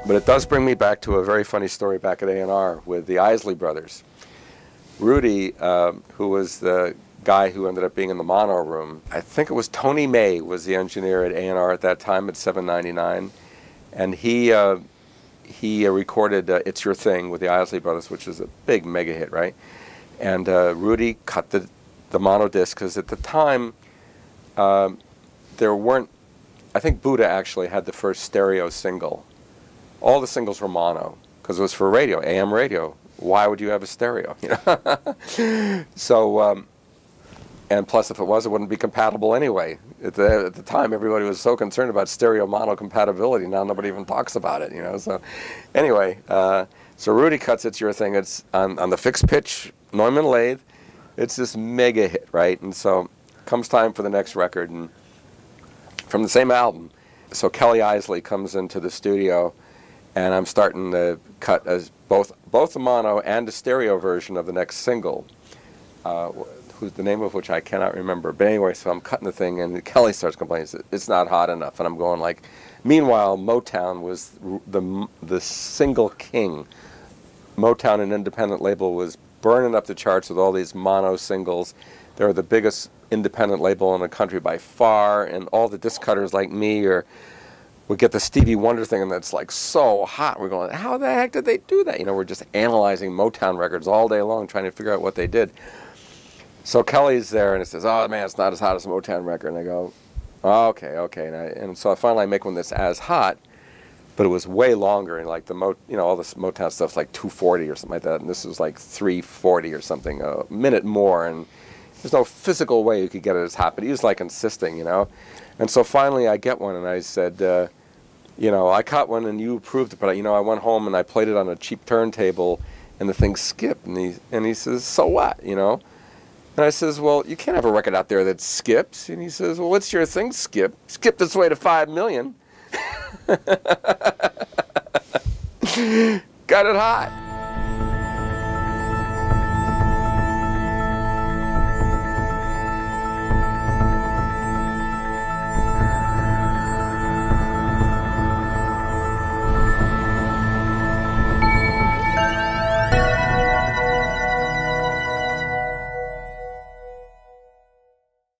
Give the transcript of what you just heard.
But it does bring me back to a very funny story back at A&R with the Isley brothers. Rudy, who was the guy who ended up being in the mono room, I think it was Tony May was the engineer at A&R at that time at 799, and he recorded It's Your Thing with the Isley brothers, which is a big mega hit, right? And Rudy cut the mono disc, because at the time there weren't, I think Buddha actually had the first stereo single. All the singles were mono, because it was for radio, AM radio. Why would you have a stereo? You know? So, and plus if it was, it wouldn't be compatible anyway. At the time, everybody was so concerned about stereo mono compatibility. Now nobody even talks about it, you know. So anyway, so Rudy cuts It's Your Thing. It's on the fixed pitch Neumann lathe. It's this mega hit, right? And so comes time for the next record, and from the same album. So Kelly Isley comes into the studio, and I'm starting to cut as both the mono and the stereo version of the next single, who's the name of which I cannot remember. But anyway, so I'm cutting the thing, and Kelly starts complaining, it's not hot enough. And I'm going like, meanwhile, Motown was the single king. Motown, an independent label, was burning up the charts with all these mono singles. They were the biggest independent label in the country by far, and all the disc cutters like me would get the Stevie Wonder thing, and that's like so hot. We're going, how the heck did they do that? You know, we're just analyzing Motown records all day long, trying to figure out what they did. So Kelly's there, and it says, oh man, it's not as hot as a Motown record. And I go, oh, okay. And so I finally make one that's as hot, but it was way longer, and like all this Motown stuff's like 240 or something like that, and this was like 340 or something, a minute more, and there's no physical way you could get it as hot, but he was like insisting, you know. And so finally I get one, and I said, you know, I caught one and you approved it, but you know, I went home and I played it on a cheap turntable, and the thing skipped. And he says, so what, you know? And I says, well, you can't have a record out there that skips. And he says, well, what's your thing skip? Skipped its way to 5 million. Got it hot.